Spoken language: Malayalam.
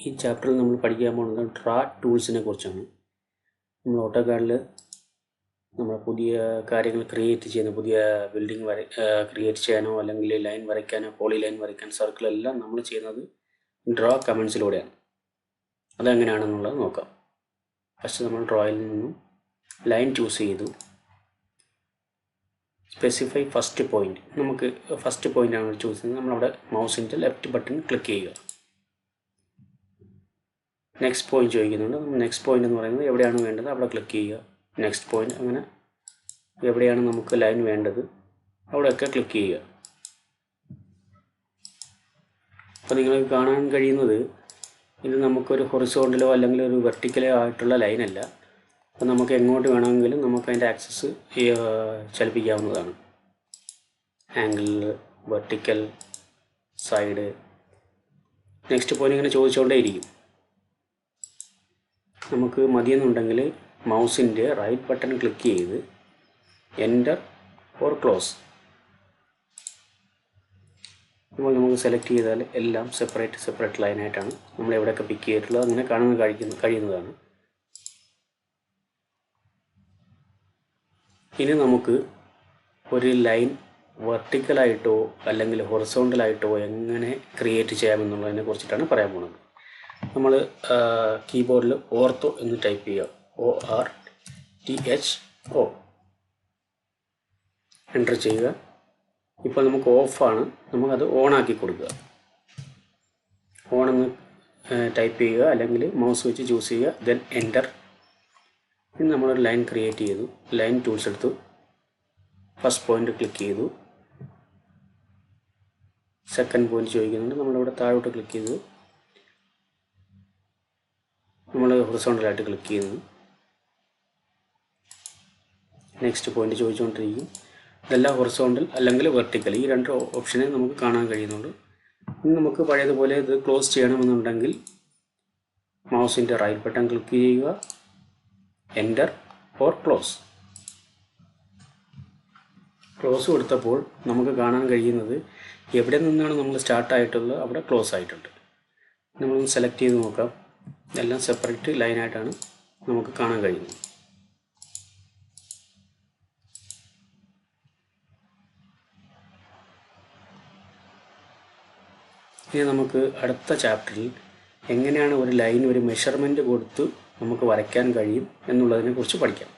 ഈ ചാപ്റ്ററിൽ നമ്മൾ പഠിക്കാൻ പോകുന്നത് ഡ്രാ ടൂൾസിനെ കുറിച്ചാണ്. നമ്മൾ ഓട്ടോകാഡിൽ നമ്മൾ പുതിയ കാര്യങ്ങൾ ക്രിയേറ്റ് ചെയ്യുന്ന പുതിയ ബിൽഡിംഗ് ക്രിയേറ്റ് ചെയ്യാനോ അല്ലെങ്കിൽ ലൈൻ വരയ്ക്കാനോ പോളി ലൈൻ വരയ്ക്കാൻ സർക്കിളെല്ലാം നമ്മൾ ചെയ്യുന്നത് ഡ്രാ കമൻസിലൂടെയാണ്. അതെങ്ങനെയാണെന്നുള്ളത് നോക്കാം. ഫസ്റ്റ് നമ്മൾ ഡ്രോയിൽ നിന്നും ലൈൻ ചൂസ് ചെയ്തു. Specify first point. നമുക്ക് ഫസ്റ്റ് പോയിൻ്റാണ് ചൂസ് ചെയ്യുന്നത്. നമ്മളവിടെ മൗസിൻ്റെ ലെഫ്റ്റ് ബട്ടൺ ക്ലിക്ക് ചെയ്യുക. നെക്സ്റ്റ് പോയിന്റ് ചോദിക്കുന്നുണ്ട്. നെക്സ്റ്റ് പോയിന്റ് എന്ന് പറയുന്നത് എവിടെയാണ് വേണ്ടത് അവിടെ ക്ലിക്ക് ചെയ്യുക. നെക്സ്റ്റ് പോയിന്റ്, അങ്ങനെ എവിടെയാണ് നമുക്ക് ലൈൻ വേണ്ടത് അവിടെയൊക്കെ ക്ലിക്ക് ചെയ്യുക. അപ്പോൾ നിങ്ങൾക്ക് കാണാൻ കഴിയുന്നത് ഇത് നമുക്കൊരു ഹൊറിസോണ്ടലോ അല്ലെങ്കിൽ ഒരു വെർട്ടിക്കലോ ആയിട്ടുള്ള ലൈനല്ല. അപ്പോൾ നമുക്ക് എങ്ങോട്ട് വേണമെങ്കിലും നമുക്ക് അതിൻ്റെ ആക്സസ് ചലിപ്പിക്കാവുന്നതാണ്. Angle, vertical, side. Next point ഇങ്ങനെ ചോദിച്ചുകൊണ്ടേയിരിക്കും. നമുക്ക് മതിയെന്നുണ്ടെങ്കിൽ മൗസിൻ്റെ റൈറ്റ് ബട്ടൺ ക്ലിക്ക് ചെയ്ത് എൻ്റർ ഓർ ക്ലോസ്. അപ്പോൾ നമുക്ക് സെലക്ട് ചെയ്താൽ എല്ലാം സെപ്പറേറ്റ് ലൈനായിട്ടാണ് നമ്മൾ എവിടെയൊക്കെ പിക്ക് ചെയ്തിട്ടുള്ളത് അങ്ങനെ കാണാൻ കഴിയുന്നതാണ്. ഇനി നമുക്ക് ഒരു ലൈൻ വെർട്ടിക്കലായിട്ടോ അല്ലെങ്കിൽ ഹൊറിസോണ്ടലായിട്ടോ എങ്ങനെ ക്രിയേറ്റ് ചെയ്യാമെന്നുള്ളതിനെ കുറിച്ചിട്ടാണ് പറയാൻ പോകുന്നത്. നമ്മൾ കീബോർഡിൽ ഓർത്തോ എന്ന് ടൈപ്പ് ചെയ്യുക. ORTHO എൻ്റർ ചെയ്യുക. ഇപ്പോൾ നമുക്ക് ഓഫാണ്, നമുക്കത് ഓണാക്കി കൊടുക്കുക. ഓണെന്ന് ടൈപ്പ് ചെയ്യുക അല്ലെങ്കിൽ മൗസ് വെച്ച് ചൂസ് ചെയ്യുക. Then enter. ഇനി നമ്മളൊരു ലൈൻ ക്രിയേറ്റ് ചെയ്തു. ലൈൻ ടൂൾസ് എടുത്തു. ഫസ്റ്റ് പോയിന്റ് ക്ലിക്ക് ചെയ്തു. സെക്കൻഡ് പോയിന്റ് ചോദിക്കുന്നുണ്ട്. നമ്മളിവിടെ താഴോട്ട് ക്ലിക്ക് ചെയ്തു. നമ്മൾ ഹൊറിസോണ്ടലായിട്ട് ക്ലിക്ക് ചെയ്യുന്നു. നെക്സ്റ്റ് പോയിന്റ് ചോദിച്ചുകൊണ്ടിരിക്കും. ഇതെല്ലാം ഹൊറിസോണ്ടൽ അല്ലെങ്കിൽ വെർട്ടിക്കൽ, ഈ രണ്ട് ഓപ്ഷനെ നമുക്ക് കാണാൻ കഴിയുന്നുണ്ട്. ഇനി നമുക്ക് പഴയതുപോലെ ഇത് ക്ലോസ് ചെയ്യണമെന്നുണ്ടെങ്കിൽ മൗസിൻ്റെ റൈറ്റ് ബട്ടൺ ക്ലിക്ക് ചെയ്യുക. Enter or close. ക്ലോസ് കൊടുത്തപ്പോൾ നമുക്ക് കാണാൻ കഴിയുന്നത് എവിടെ നിന്നാണ് നമ്മൾ സ്റ്റാർട്ടായിട്ടുള്ളത് അവിടെ ക്ലോസ് ആയിട്ടുണ്ട്. നമ്മളൊന്ന് സെലക്ട് ചെയ്ത് നോക്കാം. എല്ലാം സെപ്പറേറ്റ് ലൈനായിട്ടാണ് നമുക്ക് കാണാൻ കഴിയുന്നത്. ഇനി നമുക്ക് അടുത്ത ചാപ്റ്ററിൽ എങ്ങനെയാണ് ഒരു ലൈൻ ഒരു മെഷർമെൻറ്റ് കൊടുത്ത് നമുക്ക് വരയ്ക്കാൻ കഴിയും എന്നുള്ളതിനെ കുറിച്ച് പഠിക്കാം.